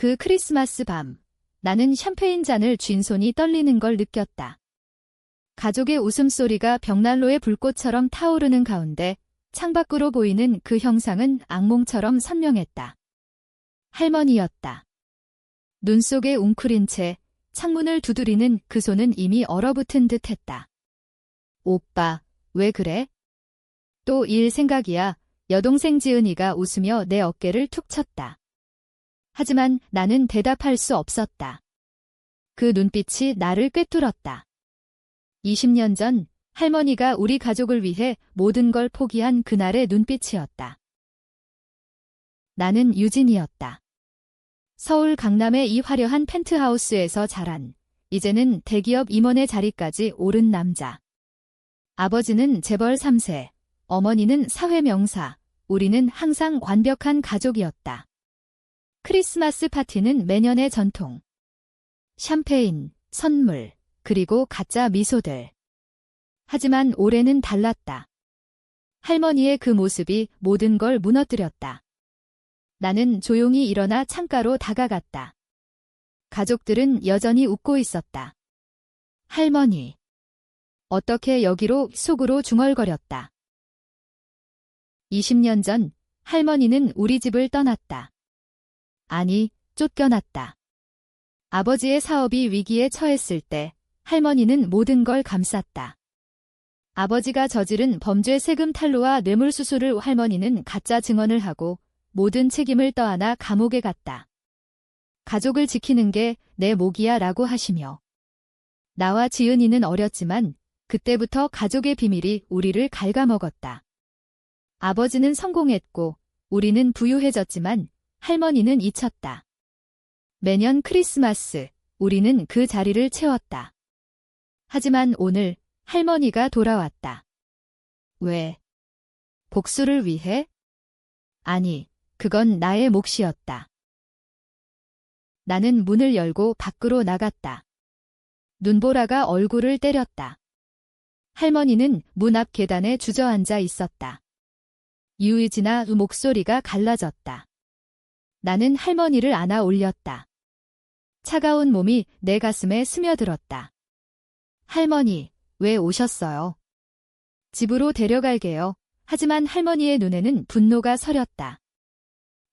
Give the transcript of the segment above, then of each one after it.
그 크리스마스 밤, 나는 샴페인 잔을 쥔 손이 떨리는 걸 느꼈다. 가족의 웃음소리가 벽난로의 불꽃처럼 타오르는 가운데 창밖으로 보이는 그 형상은 악몽처럼 선명했다. 할머니였다. 눈 속에 웅크린 채 창문을 두드리는 그 손은 이미 얼어붙은 듯했다. 오빠, 왜 그래? 또 일 생각이야. 여동생 지은이가 웃으며 내 어깨를 툭 쳤다. 하지만 나는 대답할 수 없었다. 그 눈빛이 나를 꿰뚫었다. 20년 전 할머니가 우리 가족을 위해 모든 걸 포기한 그날의 눈빛이었다. 나는 유진이었다. 서울 강남의 이 화려한 펜트하우스에서 자란, 이제는 대기업 임원의 자리까지 오른 남자. 아버지는 재벌 3세, 어머니는 사회 명사, 우리는 항상 완벽한 가족이었다. 크리스마스 파티는 매년의 전통. 샴페인, 선물, 그리고 가짜 미소들. 하지만 올해는 달랐다. 할머니의 그 모습이 모든 걸 무너뜨렸다. 나는 조용히 일어나 창가로 다가갔다. 가족들은 여전히 웃고 있었다. 할머니. 어떻게 여기로 속으로 중얼거렸다. 20년 전 할머니는 우리 집을 떠났다. 아니, 쫓겨났다. 아버지의 사업이 위기에 처했을 때 할머니는 모든 걸 감쌌다. 아버지가 저지른 범죄 세금 탈루와 뇌물수수를 할머니는 가짜 증언을 하고 모든 책임을 떠안아 감옥에 갔다. 가족을 지키는 게 내 몫이야 라고 하시며. 나와 지은이는 어렸지만 그때부터 가족의 비밀이 우리를 갉아먹었다. 아버지는 성공했고 우리는 부유해졌지만 할머니는 잊혔다. 매년 크리스마스 우리는 그 자리를 채웠다. 하지만 오늘 할머니가 돌아왔다. 왜? 복수를 위해? 아니, 그건 나의 몫이었다. 나는 문을 열고 밖으로 나갔다. 눈보라가 얼굴을 때렸다. 할머니는 문 앞 계단에 주저앉아 있었다. 유유진아 목소리가 갈라졌다. 나는 할머니를 안아 올렸다. 차가운 몸이 내 가슴에 스며들었다. 할머니, 왜 오셨어요? 집으로 데려갈게요. 하지만 할머니의 눈에는 분노가 서렸다.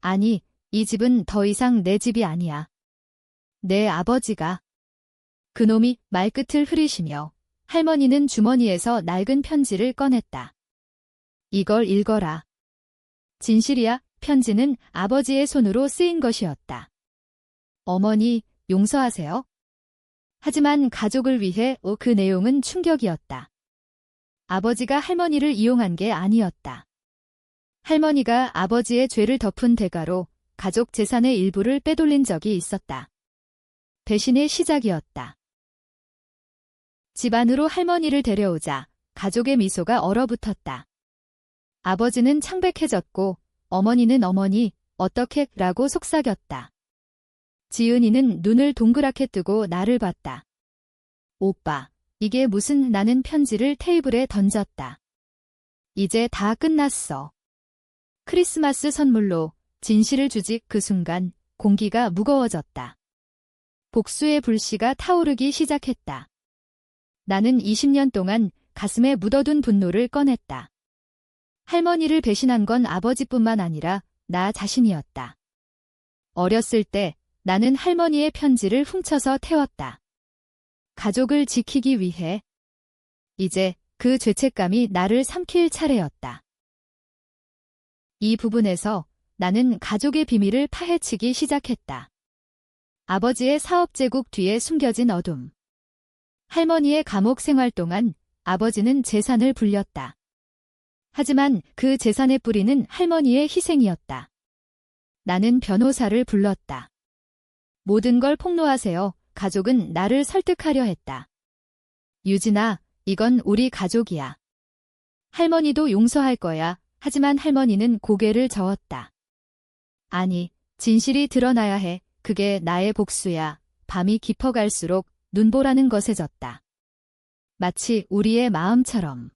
아니, 이 집은 더 이상 내 집이 아니야. 내 아버지가. 그놈이 말끝을 흐리시며 할머니는 주머니에서 낡은 편지를 꺼냈다. 이걸 읽어라. 진실이야. 편지는 아버지의 손으로 쓰인 것이었다. 어머니, 용서하세요. 하지만 가족을 위해 그 내용은 충격이었다. 아버지가 할머니를 이용한 게 아니었다. 할머니가 아버지의 죄를 덮은 대가로 가족 재산의 일부를 빼돌린 적이 있었다. 배신의 시작이었다. 집 안으로 할머니를 데려오자 가족의 미소가 얼어붙었다. 아버지는 창백해졌고 어머니는 어머니, 어떻게? 라고 속삭였다. 지은이는 눈을 동그랗게 뜨고 나를 봤다. 오빠, 이게 무슨? 나는 편지를 테이블에 던졌다. 이제 다 끝났어. 크리스마스 선물로 진실을 주지. 그 순간 공기가 무거워졌다. 복수의 불씨가 타오르기 시작했다. 나는 20년 동안 가슴에 묻어둔 분노를 꺼냈다. 할머니를 배신한 건 아버지뿐만 아니라 나 자신이었다. 어렸을 때 나는 할머니의 편지를 훔쳐서 태웠다. 가족을 지키기 위해. 이제 그 죄책감이 나를 삼킬 차례였다. 이 부분에서 나는 가족의 비밀을 파헤치기 시작했다. 아버지의 사업 제국 뒤에 숨겨진 어둠. 할머니의 감옥 생활 동안 아버지는 재산을 불렸다. 하지만 그 재산의 뿌리는 할머니의 희생이었다. 나는 변호사를 불렀다. 모든 걸 폭로하세요. 가족은 나를 설득하려 했다. 유진아, 이건 우리 가족이야. 할머니도 용서할 거야. 하지만 할머니는 고개를 저었다. 아니, 진실이 드러나야 해. 그게 나의 복수야. 밤이 깊어갈수록 눈보라는 거세졌다. 마치 우리의 마음처럼.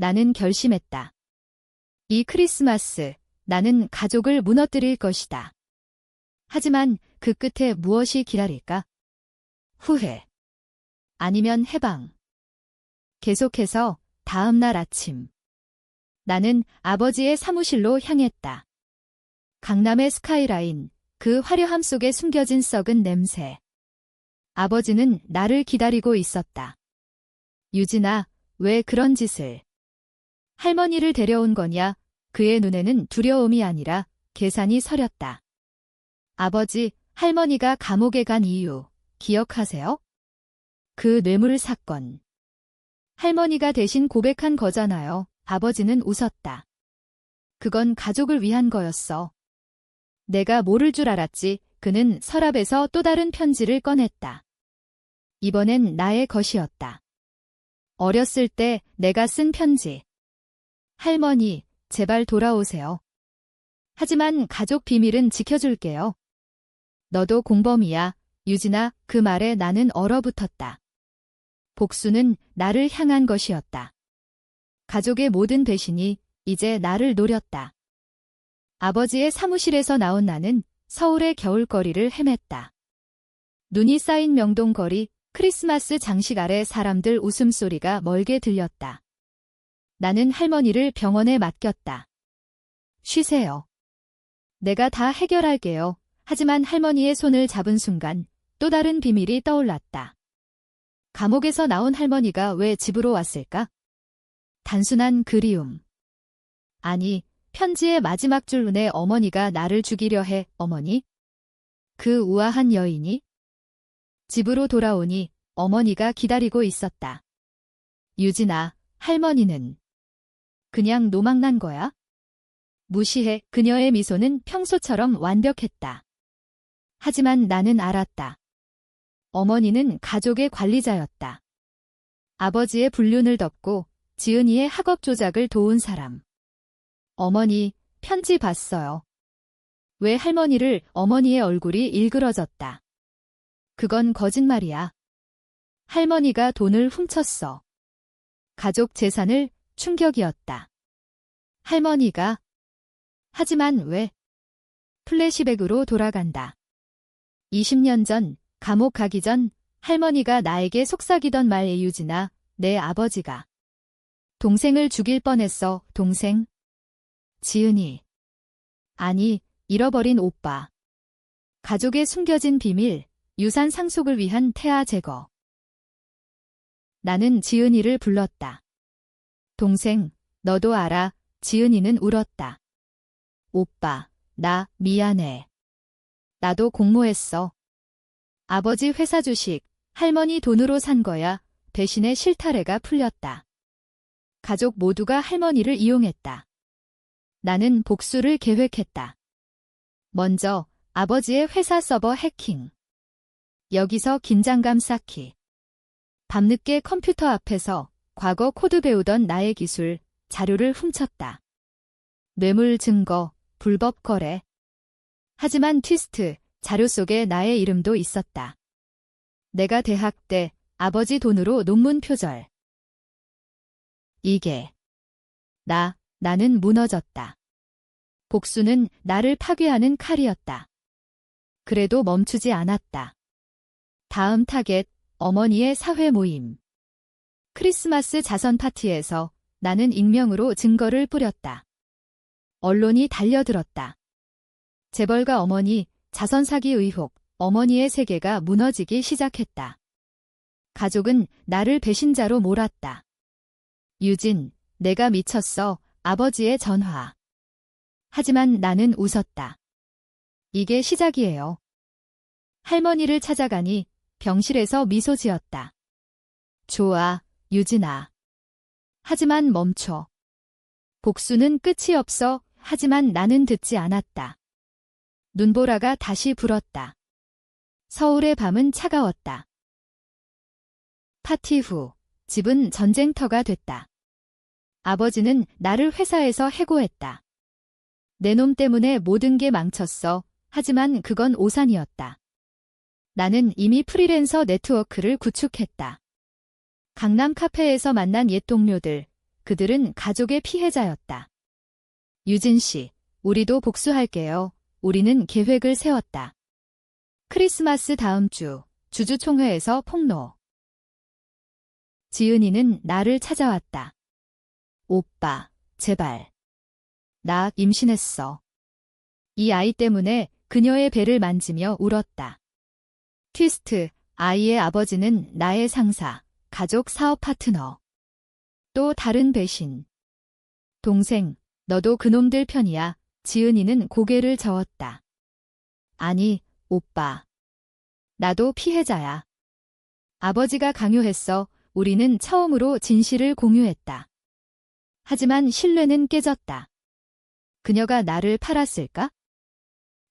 나는 결심했다. 이 크리스마스, 나는 가족을 무너뜨릴 것이다. 하지만 그 끝에 무엇이 기다릴까? 후회. 아니면 해방. 계속해서 다음 날 아침. 나는 아버지의 사무실로 향했다. 강남의 스카이라인, 그 화려함 속에 숨겨진 썩은 냄새. 아버지는 나를 기다리고 있었다. 유진아, 왜 그런 짓을? 할머니를 데려온 거냐? 그의 눈에는 두려움이 아니라 계산이 서렸다. 아버지, 할머니가 감옥에 간 이유, 기억하세요? 그 뇌물 사건. 할머니가 대신 고백한 거잖아요. 아버지는 웃었다. 그건 가족을 위한 거였어. 내가 모를 줄 알았지. 그는 서랍에서 또 다른 편지를 꺼냈다. 이번엔 나의 것이었다. 어렸을 때 내가 쓴 편지. 할머니, 제발 돌아오세요. 하지만 가족 비밀은 지켜줄게요. 너도 공범이야. 유진아, 그 말에 나는 얼어붙었다. 복수는 나를 향한 것이었다. 가족의 모든 배신이 이제 나를 노렸다. 아버지의 사무실에서 나온 나는 서울의 겨울거리를 헤맸다. 눈이 쌓인 명동거리, 크리스마스 장식 아래 사람들 웃음소리가 멀게 들렸다. 나는 할머니를 병원에 맡겼다. 쉬세요. 내가 다 해결할게요. 하지만 할머니의 손을 잡은 순간 또 다른 비밀이 떠올랐다. 감옥에서 나온 할머니가 왜 집으로 왔을까? 단순한 그리움. 아니, 편지의 마지막 줄눈에 어머니가 나를 죽이려 해. 어머니? 그 우아한 여인이? 집으로 돌아오니 어머니가 기다리고 있었다. 유진아, 할머니는 그냥 노망난 거야? 무시해. 그녀의 미소는 평소처럼 완벽했다. 하지만 나는 알았다. 어머니는 가족의 관리자였다. 아버지의 불륜을 덮고 지은이의 학업 조작을 도운 사람. 어머니, 편지 봤어요. 왜 할머니를? 어머니의 얼굴이 일그러졌다. 그건 거짓말이야. 할머니가 돈을 훔쳤어. 가족 재산을. 충격이었다. 할머니가. 하지만 왜? 플래시백으로 돌아간다. 20년 전, 감옥 가기 전 할머니가 나에게 속삭이던 말. 유진아, 내 아버지가 동생을 죽일 뻔했어. 동생? 지은이. 아니, 잃어버린 오빠. 가족의 숨겨진 비밀, 유산 상속을 위한 태아 제거. 나는 지은이를 불렀다. 동생, 너도 알아. 지은이는 울었다. 오빠, 나 미안해. 나도 공모했어. 아버지 회사 주식, 할머니 돈으로 산 거야. 배신의 실타래가 풀렸다. 가족 모두가 할머니를 이용했다. 나는 복수를 계획했다. 먼저 아버지의 회사 서버 해킹. 여기서 긴장감 쌓기. 밤늦게 컴퓨터 앞에서 과거 코드 배우던 나의 기술, 자료를 훔쳤다. 뇌물 증거, 불법 거래. 하지만 트위스트, 자료 속에 나의 이름도 있었다. 내가 대학 때 아버지 돈으로 논문 표절. 이게. 나는 무너졌다. 복수는 나를 파괴하는 칼이었다. 그래도 멈추지 않았다. 다음 타겟, 어머니의 사회 모임. 크리스마스 자선 파티에서 나는 익명으로 증거를 뿌렸다. 언론이 달려들었다. 재벌가 어머니, 자선 사기 의혹, 어머니의 세계가 무너지기 시작했다. 가족은 나를 배신자로 몰았다. 유진, 내가 미쳤어. 아버지의 전화. 하지만 나는 웃었다. 이게 시작이에요. 할머니를 찾아가니 병실에서 미소 지었다. 좋아, 유진아. 하지만 멈춰. 복수는 끝이 없어. 하지만 나는 듣지 않았다. 눈보라가 다시 불었다. 서울의 밤은 차가웠다. 파티 후, 집은 전쟁터가 됐다. 아버지는 나를 회사에서 해고했다. 내 놈 때문에 모든 게 망쳤어. 하지만 그건 오산이었다. 나는 이미 프리랜서 네트워크를 구축했다. 강남 카페에서 만난 옛 동료들, 그들은 가족의 피해자였다. 유진 씨, 우리도 복수할게요. 우리는 계획을 세웠다. 크리스마스 다음 주 주주총회에서 폭로. 지은이는 나를 찾아왔다. 오빠, 제발. 나 임신했어. 이 아이 때문에 그녀의 배를 만지며 울었다. 트위스트, 아이의 아버지는 나의 상사, 가족 사업 파트너. 또 다른 배신. 동생, 너도 그놈들 편이야. 지은이는 고개를 저었다. 아니, 오빠. 나도 피해자야. 아버지가 강요했어. 우리는 처음으로 진실을 공유했다. 하지만 신뢰는 깨졌다. 그녀가 나를 팔았을까?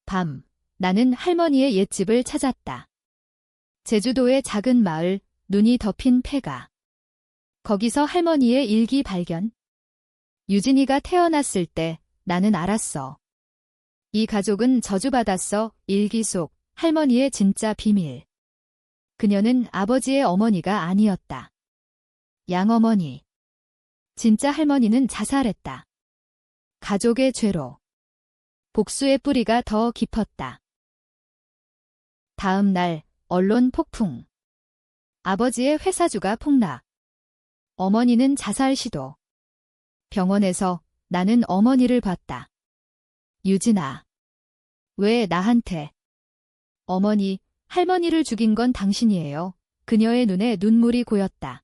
밤, 나는 할머니의 옛집을 찾았다. 제주도의 작은 마을, 눈이 덮인 폐가. 거기서 할머니의 일기 발견. 유진이가 태어났을 때 나는 알았어. 이 가족은 저주받았어. 일기 속 할머니의 진짜 비밀. 그녀는 아버지의 어머니가 아니었다. 양어머니. 진짜 할머니는 자살했다. 가족의 죄로. 복수의 뿌리가 더 깊었다. 다음 날 언론 폭풍. 아버지의 회사주가 폭락. 어머니는 자살 시도. 병원에서 나는 어머니를 봤다. 유진아. 왜 나한테? 어머니, 할머니를 죽인 건 당신이에요. 그녀의 눈에 눈물이 고였다.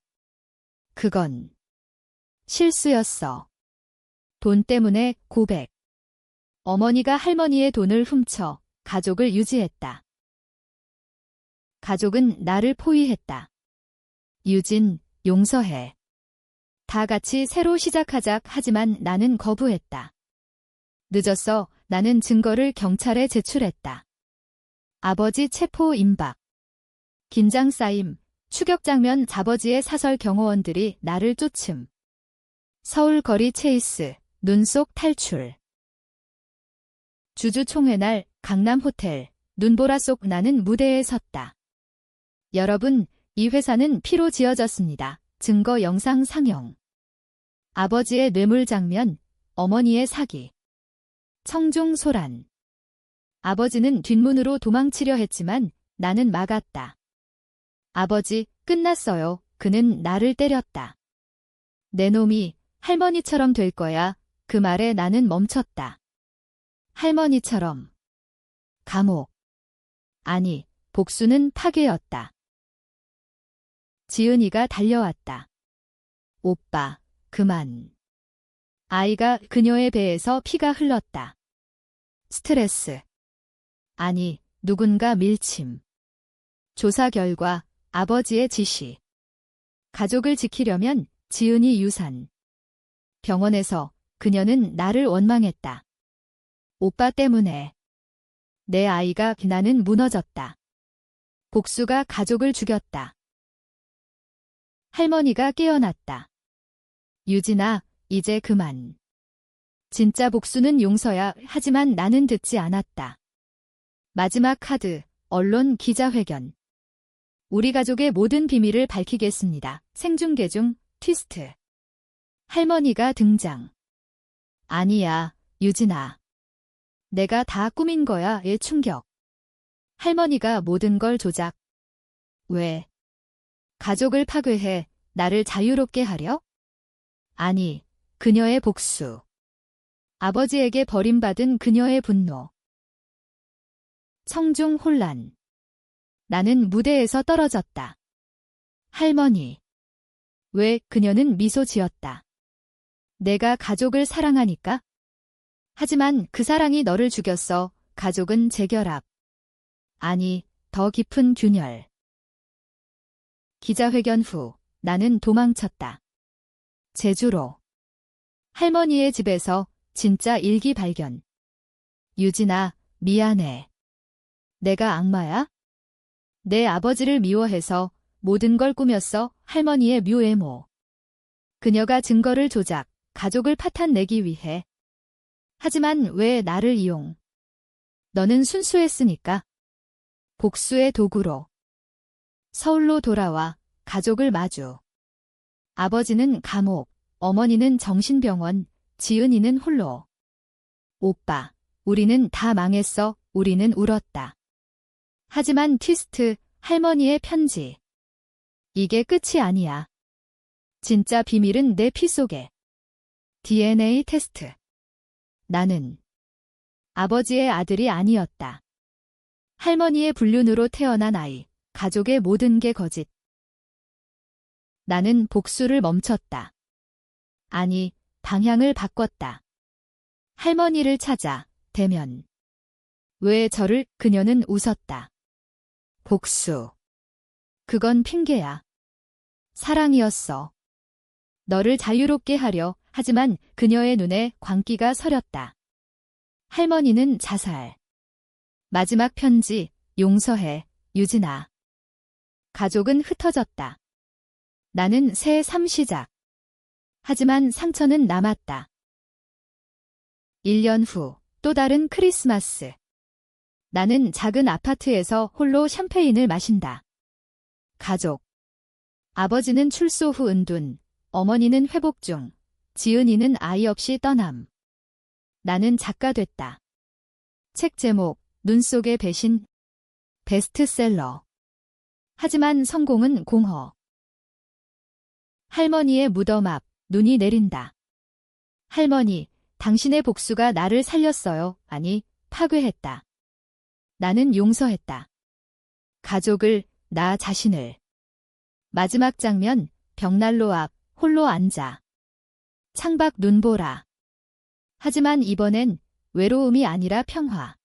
그건 실수였어. 돈 때문에 고백. 어머니가 할머니의 돈을 훔쳐 가족을 유지했다. 가족은 나를 포위했다. 유진, 용서해. 다 같이 새로 시작하자. 하지만 나는 거부했다. 늦었어. 나는 증거를 경찰에 제출했다. 아버지 체포 임박. 긴장 쌓임. 추격 장면. 아버지의 사설 경호원들이 나를 쫓음. 서울 거리 체이스. 눈 속 탈출. 주주총회 날 강남 호텔. 눈보라 속 나는 무대에 섰다. 여러분, 이 회사는 피로 지어졌습니다. 증거 영상 상영. 아버지의 뇌물 장면, 어머니의 사기. 청중 소란. 아버지는 뒷문으로 도망치려 했지만 나는 막았다. 아버지, 끝났어요. 그는 나를 때렸다. 내 놈이 할머니처럼 될 거야. 그 말에 나는 멈췄다. 할머니처럼. 감옥. 아니, 복수는 파괴였다. 지은이가 달려왔다. 오빠, 그만. 아이가 그녀의 배에서 피가 흘렀다. 스트레스. 아니, 누군가 밀침. 조사 결과 아버지의 지시. 가족을 지키려면 지은이 유산. 병원에서 그녀는 나를 원망했다. 오빠 때문에. 내 아이가 나는 무너졌다. 복수가 가족을 죽였다. 할머니가 깨어났다. 유진아, 이제 그만. 진짜 복수는 용서야. 하지만 나는 듣지 않았다. 마지막 카드, 언론 기자회견. 우리 가족의 모든 비밀을 밝히겠습니다. 생중계 중 트위스트. 할머니가 등장. 아니야, 유진아. 내가 다 꾸민 거야.의 충격. 할머니가 모든 걸 조작. 왜? 가족을 파괴해 나를 자유롭게 하려? 아니, 그녀의 복수. 아버지에게 버림받은 그녀의 분노. 청중 혼란. 나는 무대에서 떨어졌다. 할머니. 왜? 그녀는 미소 지었다. 내가 가족을 사랑하니까? 하지만 그 사랑이 너를 죽였어. 가족은 재결합. 아니, 더 깊은 균열. 기자회견 후 나는 도망쳤다. 제주로. 할머니의 집에서 진짜 일기 발견. 유진아, 미안해. 내가 악마야? 내 아버지를 미워해서 모든 걸 꾸몄어. 할머니의 묘애모. 그녀가 증거를 조작, 가족을 파탄내기 위해. 하지만 왜 나를 이용? 너는 순수했으니까. 복수의 도구로. 서울로 돌아와 가족을 마주. 아버지는 감옥, 어머니는 정신병원, 지은이는 홀로. 오빠, 우리는 다 망했어. 우리는 울었다. 하지만 트위스트, 할머니의 편지. 이게 끝이 아니야. 진짜 비밀은 내 피 속에. DNA 테스트. 나는 아버지의 아들이 아니었다. 할머니의 불륜으로 태어난 아이, 가족의 모든 게 거짓. 나는 복수를 멈췄다. 아니, 방향을 바꿨다. 할머니를 찾아, 대면. 왜 저를, 그녀는 웃었다. 복수. 그건 핑계야. 사랑이었어. 너를 자유롭게 하려. 하지만 그녀의 눈에 광기가 서렸다. 할머니는 자살. 마지막 편지, 용서해, 유진아. 가족은 흩어졌다. 나는 새 삶 시작. 하지만 상처는 남았다. 1년 후, 또 다른 크리스마스. 나는 작은 아파트에서 홀로 샴페인을 마신다. 가족. 아버지는 출소 후 은둔, 어머니는 회복 중, 지은이는 아이 없이 떠남. 나는 작가 됐다. 책 제목, 눈 속의 배신. 베스트셀러. 하지만 성공은 공허. 할머니의 무덤 앞, 눈이 내린다. 할머니, 당신의 복수가 나를 살렸어요. 아니, 파괴했다. 나는 용서했다. 가족을, 나 자신을. 마지막 장면, 벽난로 앞, 홀로 앉아. 창밖 눈보라. 하지만 이번엔 외로움이 아니라 평화.